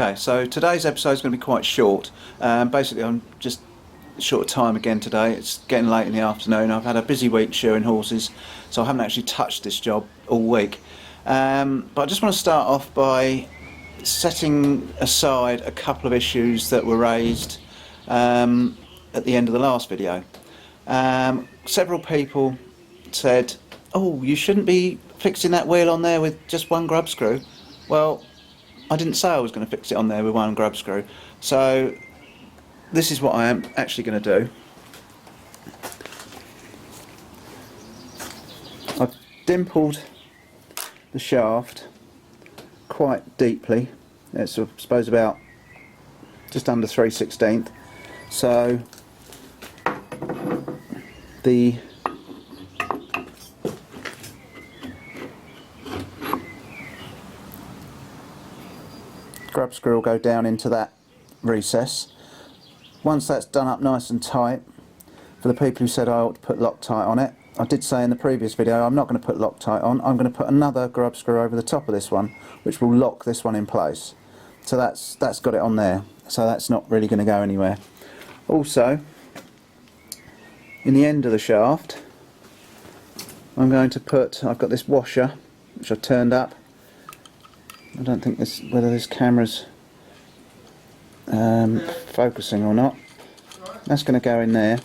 Okay, so today's episode is going to be quite short. Basically, I'm just short of time again today. It's getting late in the afternoon. I've had a busy week shoeing horses, so I haven't actually touched this job all week. But I just want to start off by setting aside a couple of issues that were raised at the end of the last video. Several people said, "Oh, you shouldn't be fixing that wheel on there with just one grub screw." Well, I didn't say I was going to fix it on there with one grub screw. So this is what I am actually going to do. I've dimpled the shaft quite deeply. It's I suppose about just under 3/16. So the grub screw will go down into that recess. Once that's done up nice and tight, for the people who said I ought to put Loctite on it, I did say in the previous video I'm not going to put Loctite on. I'm going to put another grub screw over the top of this one, which will lock this one in place. So that's got it on there, so that's not really going to go anywhere. Also, in the end of the shaft, I'm going to put, I've got this washer which I've turned up. I don't think whether this camera's focusing or not. That's going to go in there.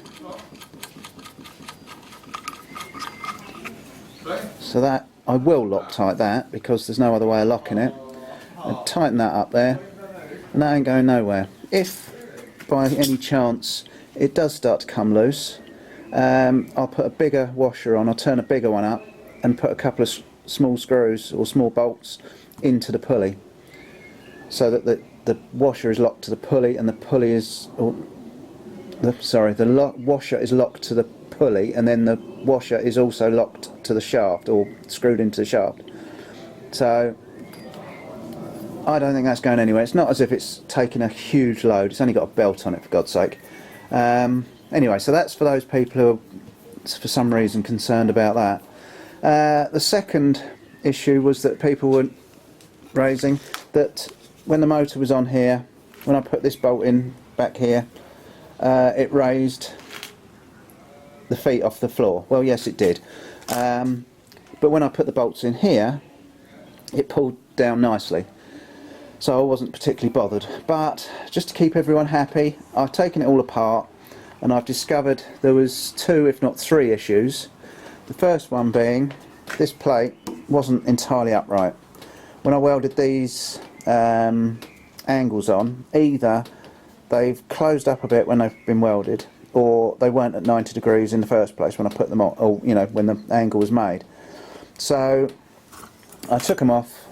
So that I will Loctite that because there's no other way of locking it. And tighten that up there, and that ain't going nowhere. If by any chance it does start to come loose, I'll put a bigger washer on. I'll turn a bigger one up and put a couple of small screws or small bolts into the pulley, so that the washer is locked to the pulley, and the pulley is, the washer is locked to the pulley, and then the washer is also locked to the shaft or screwed into the shaft. So I don't think that's going anywhere. It's not as if it's taking a huge load. It's only got a belt on it, for God's sake. Anyway, so that's for those people who are for some reason concerned about that. The second issue was that people were raising that when the motor was on here, when I put this bolt in back here, it raised the feet off the floor. Well, yes, it did, but when I put the bolts in here, it pulled down nicely, so I wasn't particularly bothered. But just to keep everyone happy, I've taken it all apart and I've discovered there was 2 if not 3 issues. The first one being this plate wasn't entirely upright. When I welded these angles on, either they've closed up a bit when they've been welded, or they weren't at 90 degrees in the first place when I put them on, or when the angle was made. So I took them off,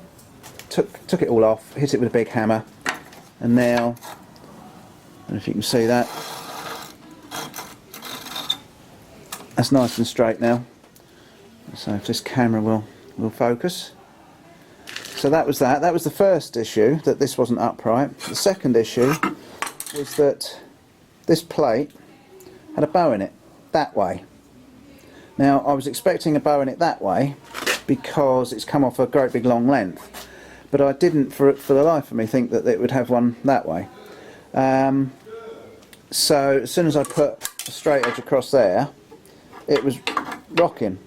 took it all off, hit it with a big hammer, and now, I don't know if you can see that, that's nice and straight now. So if this camera will focus. So that was that. That was the first issue, that this wasn't upright. The second issue was that this plate had a bow in it, that way. Now I was expecting a bow in it that way because it's come off a great big long length, but I didn't for the life of me think that it would have one that way. So as soon as I put a straight edge across there, it was rocking.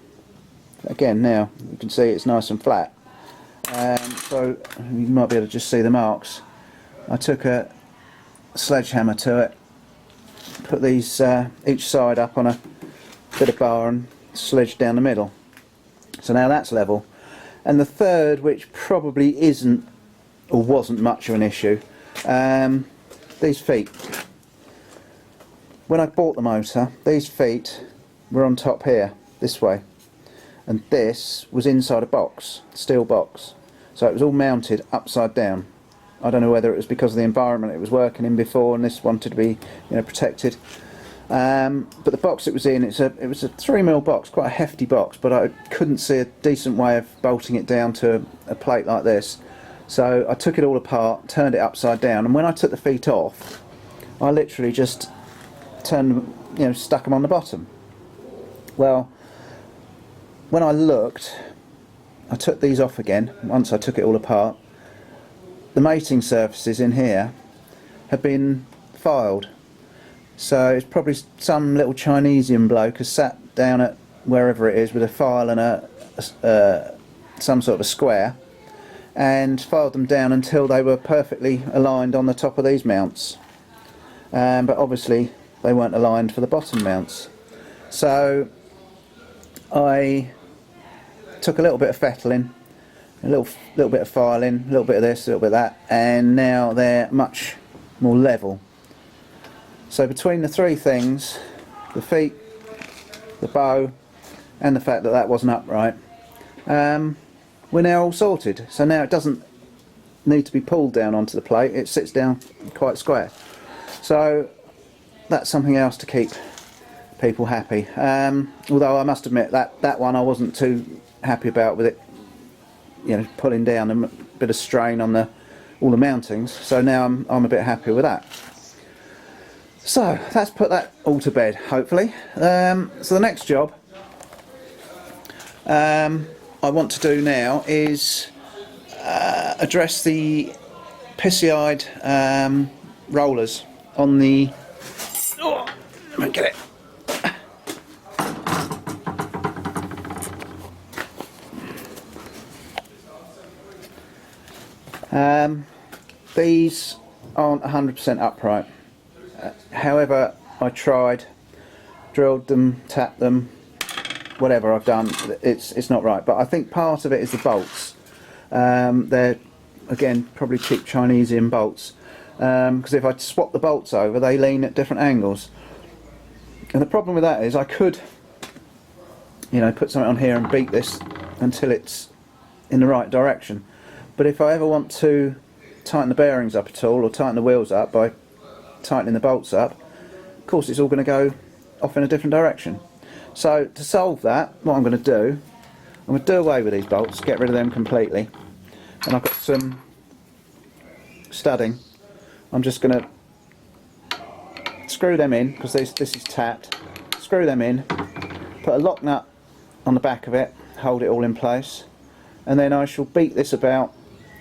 Again, now you can see it's nice and flat. So you might be able to just see the marks. I took a sledgehammer to it, put these each side up on a bit of bar and sledged down the middle. So now that's level. And the third, which probably isn't or wasn't much of an issue, these feet. When I bought the motor, these feet were on top here, this way, and this was inside a box, steel box, so it was all mounted upside down. I don't know whether it was because of the environment it was working in before and this wanted to be protected, but the box it was in, it was a 3mm box, quite a hefty box, but I couldn't see a decent way of bolting it down to a plate like this. So I took it all apart, turned it upside down, and when I took the feet off, I literally just turned them, stuck them on the bottom. Well, when I looked, I took these off again once I took it all apart, the mating surfaces in here have been filed. So it's probably some little Chinesian bloke has sat down at wherever it is with a file and some sort of a square and filed them down until they were perfectly aligned on the top of these mounts. But obviously they weren't aligned for the bottom mounts. So I took a little bit of fettling, a little bit of filing, a little bit of this, a little bit of that, and now they're much more level. So between the three things, the feet, the bow, and the fact that that wasn't upright, we're now all sorted. So now it doesn't need to be pulled down onto the plate, it sits down quite square. So that's something else to keep people happy. Although I must admit that one I wasn't too happy about, with it, you know, pulling down, a bit of strain on all the mountings. So now I'm a bit happier with that. So let's put that all to bed, hopefully. So the next job I want to do now is address the pissy-eyed rollers on the... Oh, let me get it. These aren't 100% upright. However, I tried, drilled them, tapped them, whatever I've done, it's not right. But I think part of it is the bolts. They're, again, probably cheap Chinesian bolts, because if I swap the bolts over, they lean at different angles. And the problem with that is I could, you know, put something on here and beat this until it's in the right direction. But if I ever want to tighten the bearings up at all, or tighten the wheels up by tightening the bolts up, of course it's all going to go off in a different direction. So to solve that, what I'm going to do, I'm going to do away with these bolts, get rid of them completely, and I've got some studding. I'm just going to screw them in, because this is tapped, screw them in, put a lock nut on the back of it, hold it all in place, and then I shall beat this about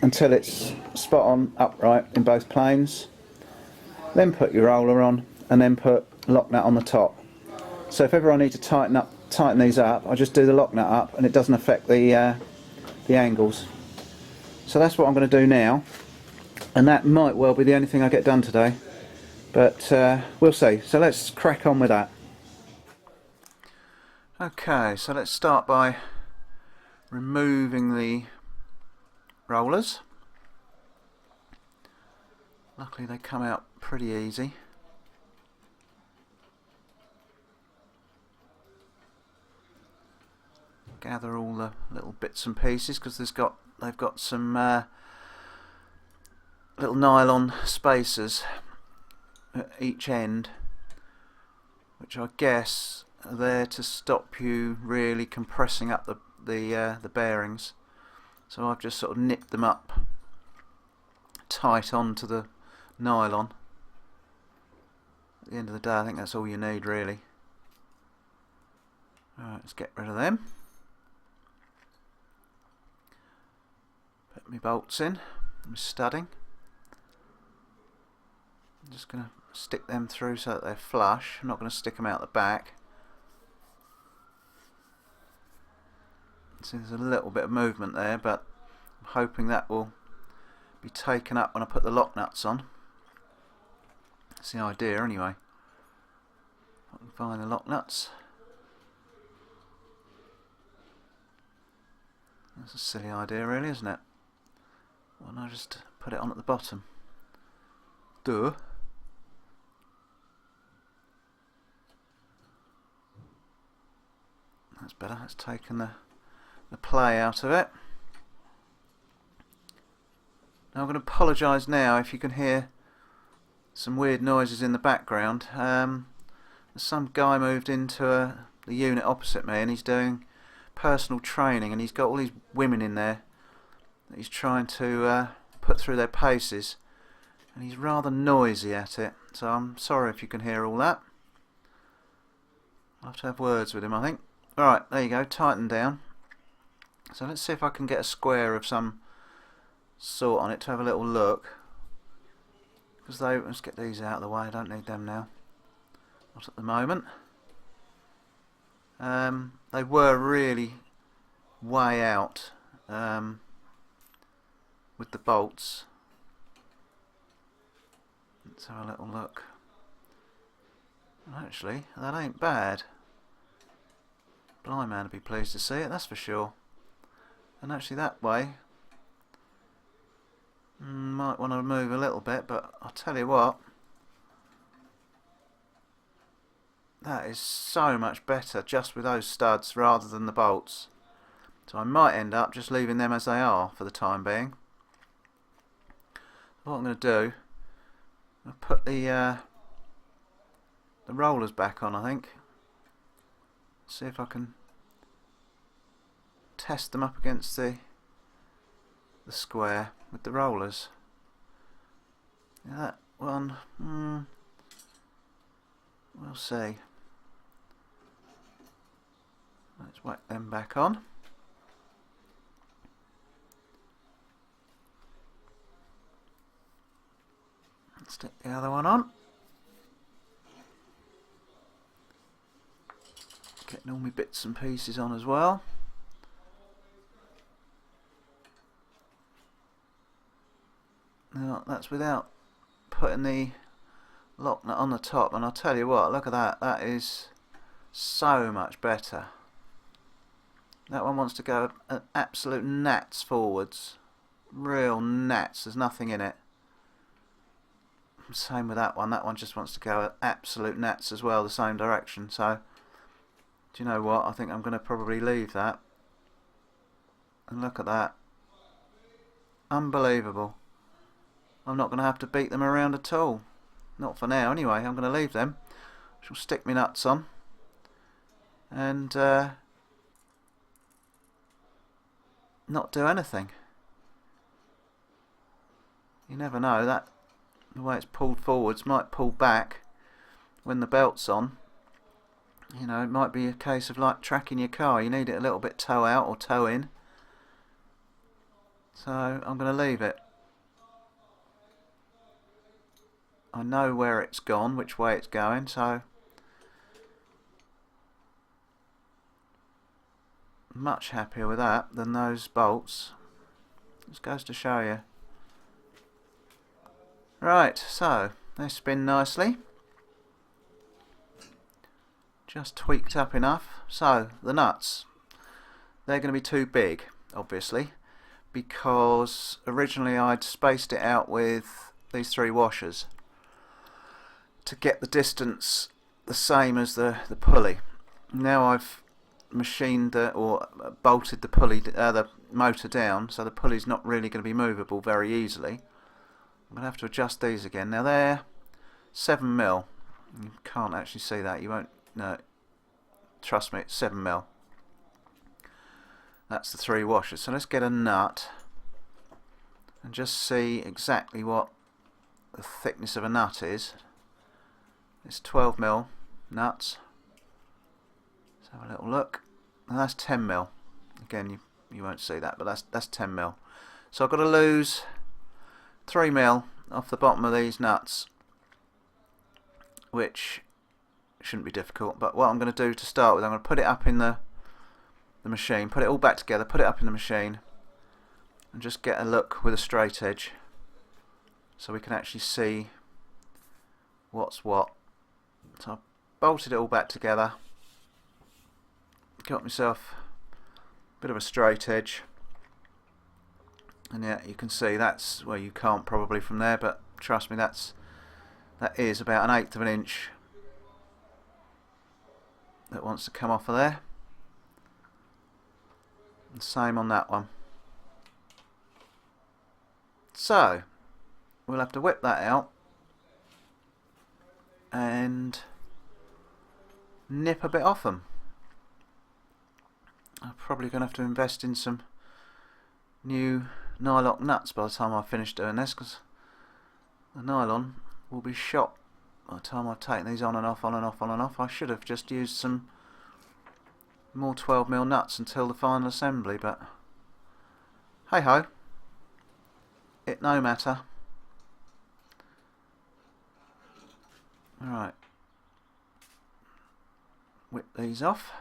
until it's spot on upright in both planes. Then put your roller on, and then put a lock nut on the top. So if ever I need to tighten these up, I just do the lock nut up, and it doesn't affect the angles. So that's what I'm going to do now, and that might well be the only thing I get done today, but we'll see. So let's crack on with that. Okay, so let's start by removing the rollers. Luckily they come out pretty easy. Gather all the little bits and pieces, because they've got some little nylon spacers at each end, which I guess are there to stop you really compressing up the bearings. So I've just sort of nipped them up tight onto the nylon. At the end of the day, I think that's all you need, really. Alright, let's get rid of them. Put my bolts in, my studding. I'm just going to stick them through so that they're flush. I'm not going to stick them out the back. See, there's a little bit of movement there, but I'm hoping that will be taken up when I put the lock nuts on. That's the idea anyway. I can find the lock nuts. That's a silly idea, really, isn't it? Why don't I just put it on at the bottom? Duh. That's better. That's taken the play out of it. Now I'm going to apologise now if you can hear some weird noises in the background. Some guy moved into the unit opposite me, and he's doing personal training, and he's got all these women in there that he's trying to put through their paces, and he's rather noisy at it, so I'm sorry if you can hear all that. I'll have to have words with him, I think. Alright, there you go, tighten down. So let's see if I can get a square of some sort on it to have a little look. Because let's get these out of the way, I don't need them now. Not at the moment. They were really way out with the bolts. Let's have a little look. Actually, that ain't bad. Blind man would be pleased to see it, that's for sure. And actually that way, might want to move a little bit, but I'll tell you what, that is so much better just with those studs rather than the bolts. So I might end up just leaving them as they are for the time being. What I'm going to do, I'll put the rollers back on, I think. See if I can test them up against the square with the rollers. Yeah, that one, we'll see. Let's whack them back on. Stick the other one on. Getting all my bits and pieces on as well. Now that's without putting the lock nut on the top, and I'll tell you what, look at that, that is so much better. That one wants to go at absolute gnats forwards. Real gnats, there's nothing in it. Same with that one just wants to go at absolute gnats as well, the same direction. So, do you know what, I think I'm going to probably leave that. And look at that. Unbelievable. I'm not going to have to beat them around at all. Not for now anyway, I'm going to leave them. I shall stick my nuts on. And not do anything. You never know, that the way it's pulled forwards might pull back when the belt's on. You know, it might be a case of like tracking your car, you need it a little bit toe out or toe in. So I'm going to leave it. I know where it's gone, which way it's going, so much happier with that than those bolts. Just goes to show you. Right, so they spin nicely. Just tweaked up enough. So the nuts, they're going to be too big, obviously, because originally I'd spaced it out with these 3 washers to get the distance the same as the pulley. Now I've machined or bolted the pulley, the motor down, so the pulley's not really going to be movable very easily. I'm going to have to adjust these again. Now they're 7mm. You can't actually see that. You won't. No, trust me, it's 7mm. That's the 3 washers. So let's get a nut and just see exactly what the thickness of a nut is. It's 12mm nuts. Let's have a little look. And that's 10mm. Again, you won't see that, but that's 10mm. So I've got to lose 3mm off the bottom of these nuts, which shouldn't be difficult. But what I'm going to do to start with, I'm going to put it up in the machine, put it all back together, put it up in the machine, and just get a look with a straight edge, so we can actually see what's what. So I've bolted it all back together, got myself a bit of a straight edge. And yeah, you can see that's, well, you can't probably from there, but trust me, that is about 1/8 of an inch that wants to come off of there. And same on that one. So we'll have to whip that out and nip a bit off them. I'm probably going to have to invest in some new nylon nuts by the time I finish doing this, because the nylon will be shot by the time I've taken these on and off, on and off, on and off. I should have just used some more 12mm nuts until the final assembly, but hey ho. it no matter. Alright, whip these off.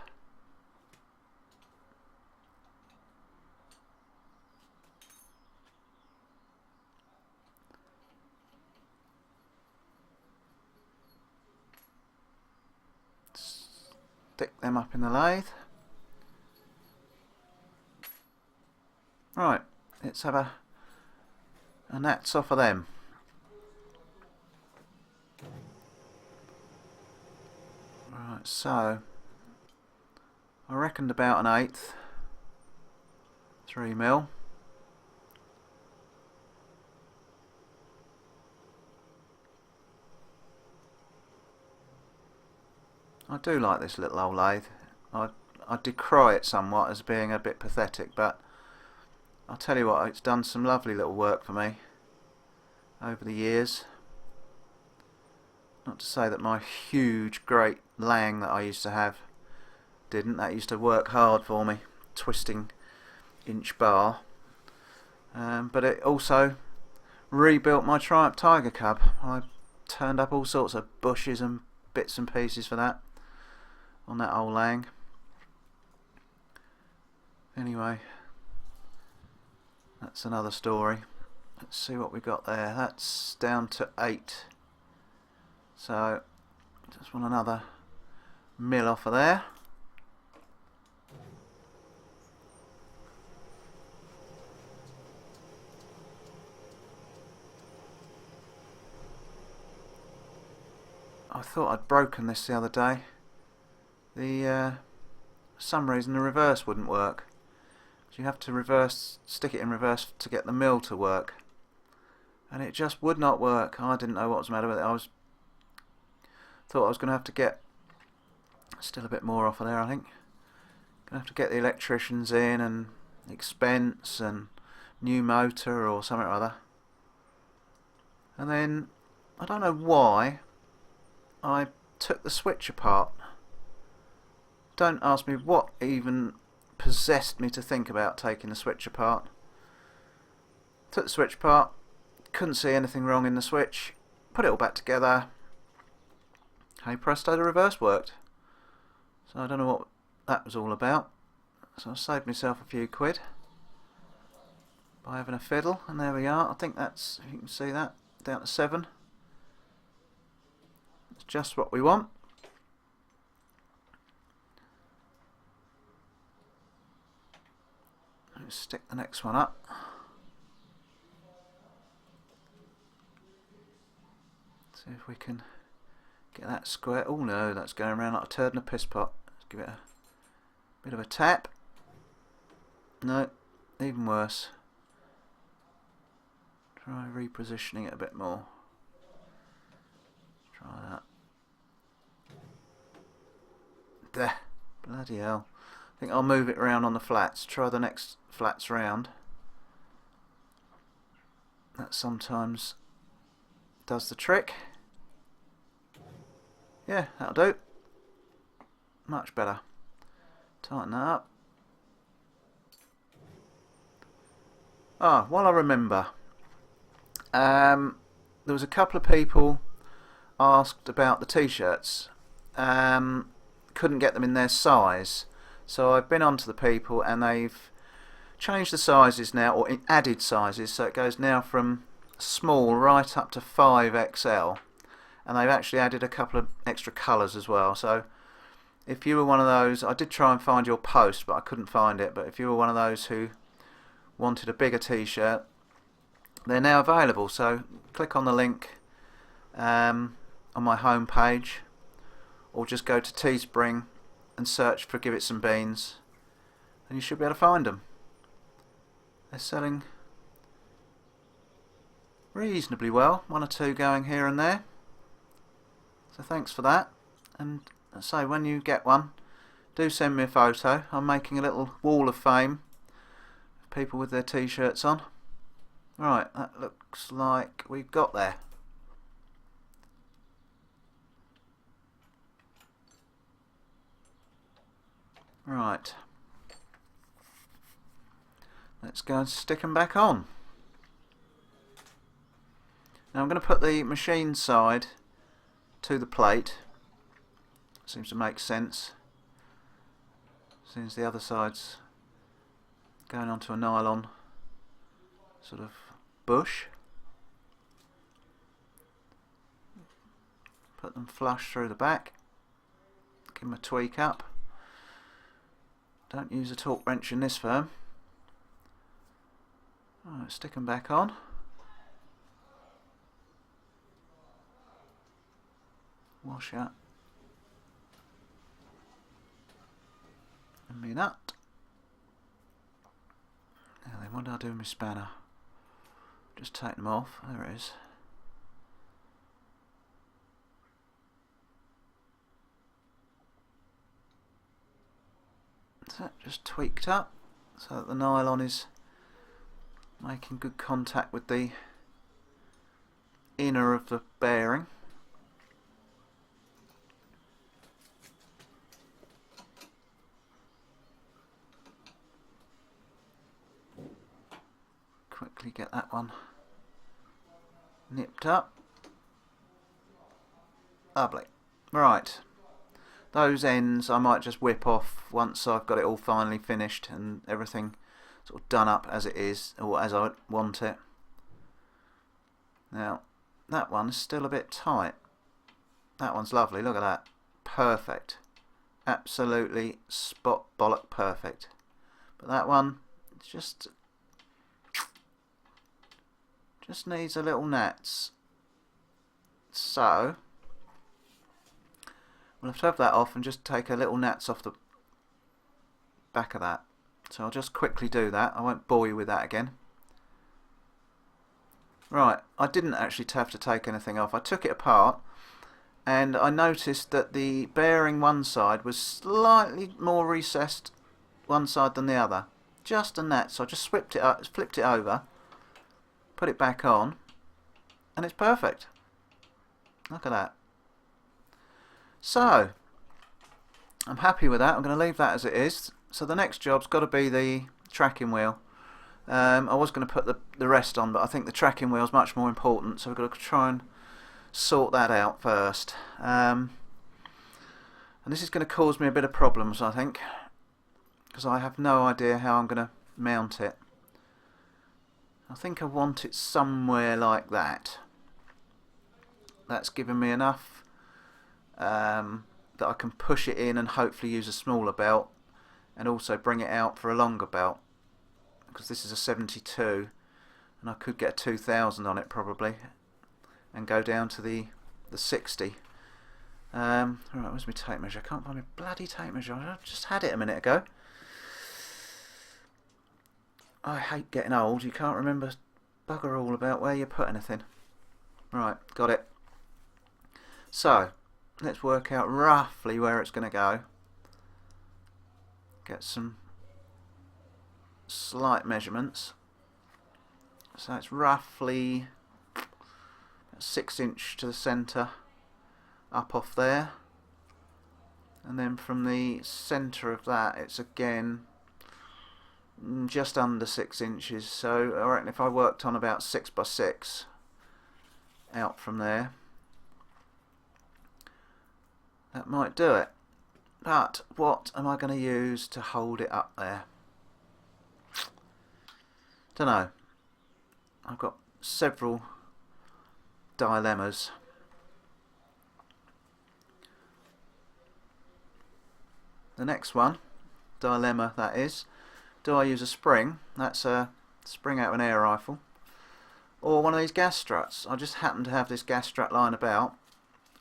Stick them up in the lathe. Right, let's have a gnats off of them. Right, so I reckoned about an 1/8, 3mm. I do like this little old lathe. I decry it somewhat as being a bit pathetic, but I'll tell you what, it's done some lovely little work for me over the years. Not to say that my huge, great Lang that I used to have didn't. That used to work hard for me, twisting inch bar. But it also rebuilt my Triumph Tiger Cub. I turned up all sorts of bushes and bits and pieces for that on that old Lang. Anyway, that's another story. Let's see what we got there. That's down to 8. So just want another mill off of there. I thought I'd broken this the other day. For some reason the reverse wouldn't work. So you have to stick it in reverse to get the mill to work, and it just would not work. I didn't know what was the matter with it. Thought I was going to have to get still a bit more off of there. I think going to have to get the electricians in and expense and new motor or something or other. And then I don't know why I took the switch apart. Don't ask me what even possessed me to think about taking the switch apart. Took the switch apart, couldn't see anything wrong in the switch, put it all back together. Hey presto, the reverse worked. So I don't know what that was all about. So I saved myself a few quid by having a fiddle, and there we are. I think that's, if you can see that, down to 7. It's just what we want. Let's stick the next one up. See if we can get that square. Oh no, that's going around like a turd in a piss pot. Let's give it a bit of a tap. No, even worse. Try repositioning it a bit more. Try that. There. Bloody hell. I think I'll move it around on the flats. Try the next flats round. That sometimes does the trick. Yeah, that'll do. Much better. Tighten that up. While I remember, there was a couple of people asked about the t-shirts. Couldn't get them in their size. So I've been on to the people and they've changed the sizes now, or added sizes, so it goes now from small right up to 5XL, and they've actually added a couple of extra colours as well. So if you were one of those, I did try and find your post but I couldn't find it, but if you were one of those who wanted a bigger t-shirt, they're now available. So click on the link on my home page, or just go to Teespring and search for Give It Some Beans, and you should be able to find them. They're selling reasonably well, 1 or 2 going here and there, so thanks for that. And I say, when you get one, do send me a photo. I'm making a little wall of fame of people with their t-shirts on. Right, that looks like we've got there. Right, let's go and stick them back on. Now I'm going to put the machine side to the plate. Seems to make sense. Seems the other side's going onto a nylon sort of bush. Put them flush through the back. Give them a tweak up. Don't use a torque wrench in this firm. Alright, stick them back on. Wash out. And my nut. Now then, what do I do with my spanner? Just take them off. There it is. So that just tweaked up so that the nylon is making good contact with the inner of the bearing. Quickly get that one nipped up. Lovely. Right. Those ends I might just whip off once I've got it all finally finished and everything sort of done up as it is, or as I want it. Now, that one's still a bit tight. That one's lovely, look at that. Perfect. Absolutely spot bollock perfect. But that one just needs a little gnats. So we'll have to have that off and just take a little gnats off the back of that. So I'll just quickly do that. I won't bore you with that again. Right, I didn't actually have to take anything off. I took it apart and I noticed that the bearing one side was slightly more recessed one side than the other. Just a gnat. So I just flipped it over, put it back on, and it's perfect. Look at that. So I'm happy with that. I'm going to leave that as it is. So the next job's got to be the tracking wheel. I was going to put the rest on, but I think the tracking wheel is much more important, so we've got to try and sort that out first. And this is going to cause me a bit of problems, I think, because I have no idea how I'm going to mount it. I think I want it somewhere like that. That's given me enough that I can push it in and hopefully use a smaller belt and also bring it out for a longer belt, because this is a 72 and I could get a 2000 on it probably and go down to the 60. Alright, where's my tape measure? I can't find my bloody tape measure. I just had it a minute ago. I hate getting old. You can't remember bugger all about where you put anything. Right, got it. So let's work out roughly where it's going to go. Get some slight measurements. So it's roughly 6 inch to the centre up off there, and then from the centre of that it's again just under 6 inches. So I reckon if I worked on about 6 by 6 out from there, that might do it. But what am I going to use to hold it up there? Don't know. I've got several dilemmas. The next one, dilemma that is, do I use a spring? That's a spring out of an air rifle, or one of these gas struts. I just happen to have this gas strut lying about.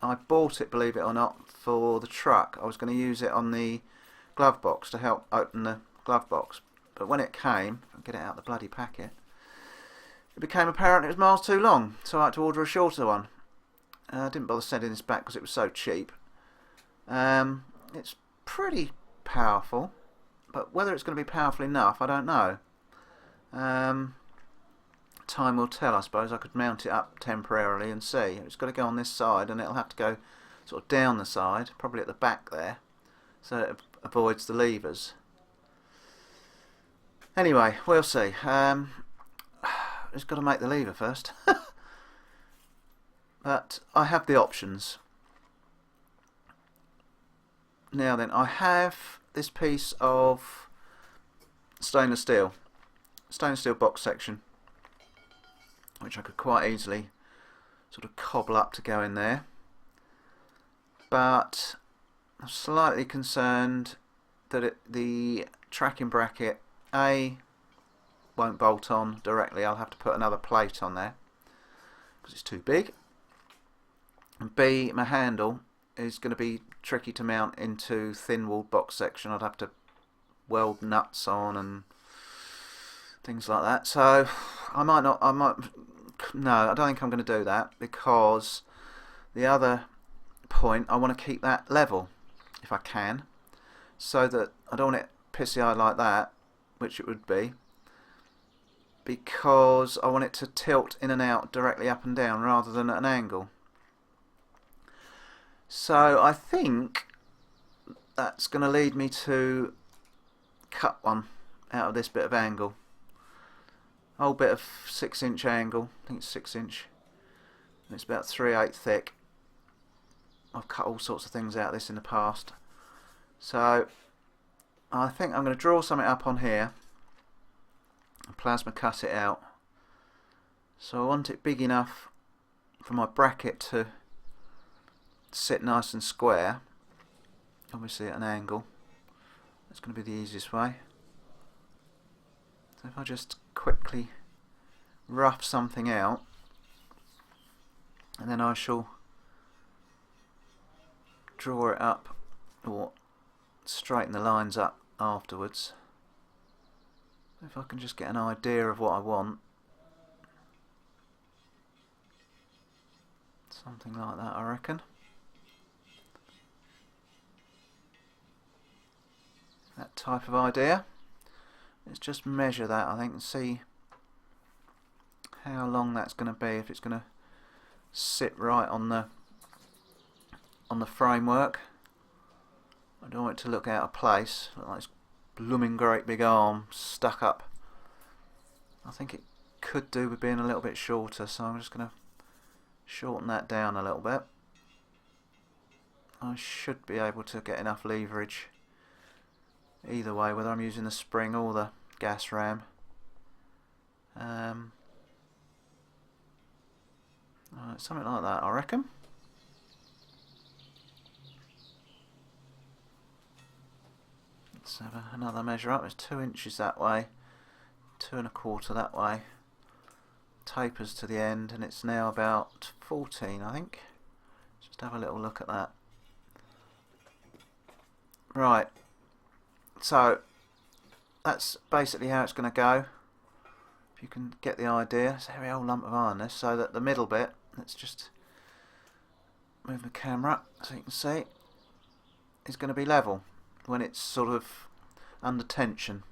I bought it, believe it or not, for the truck. I was going to use it on the glove box to help open the glove box, but when it came, I'll get it out of the bloody packet, it became apparent it was miles too long, so I had to order a shorter one. I didn't bother sending this back because it was so cheap. It's pretty powerful, but whether it's going to be powerful enough, I don't know. Time will tell, I suppose. I could mount it up temporarily and see. It's got to go on this side, and it'll have to go sort of down the side, probably at the back there, so it avoids the levers. Anyway, we'll see. Just got to make the lever first. but I have the options. Now then, I have this piece of stainless steel box section, which I could quite easily sort of cobble up to go in there, but I'm slightly concerned that the tracking bracket A won't bolt on directly. I'll have to put another plate on there because it's too big, and B, my handle is going to be tricky to mount into thin walled box section. I'd have to weld nuts on and things like that, so no, I don't think I'm going to do that, because the other point, I want to keep that level if I can, so that I don't want it pissy-eyed like that, which it would be, because I want it to tilt in and out directly up and down rather than at an angle. So I think that's going to lead me to cut one out of this bit of angle. Whole bit of 6-inch angle, I think it's 6-inch, and it's about 3/8 thick. I've cut all sorts of things out of this in the past, so I think I'm going to draw something up on here and plasma cut it out. So I want it big enough for my bracket to sit nice and square, obviously at an angle. That's going to be the easiest way. So if I just quickly rough something out, and then I shall draw it up or straighten the lines up afterwards. If I can just get an idea of what I want, something like that, I reckon. That type of idea. Let's just measure that, I think, and see how long that's going to be, if it's going to sit right on the framework. I don't want it to look out of place, look like this blooming great big arm stuck up. I think it could do with being a little bit shorter, so I'm just going to shorten that down a little bit. I should be able to get enough leverage either way, whether I'm using the spring or the gas ram. Something like that, I reckon. Let's have another measure up. It's 2 inches that way, 2 1/4 that way. Tapers to the end, and it's now about 14, I think. Just have a little look at that. Right. So that's basically how it's going to go. If you can get the idea, it's a very old lump of iron this, so that the middle bit, let's just move the camera so you can see, is going to be level when it's sort of under tension.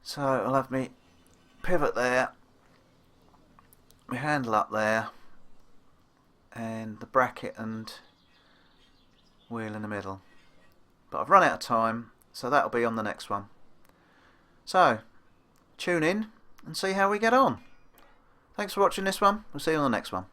So I'll have me pivot there, my handle up there, and the bracket and wheel in the middle. But I've run out of time, so that'll be on the next one. So tune in and see how we get on. Thanks for watching this one. We'll see you on the next one.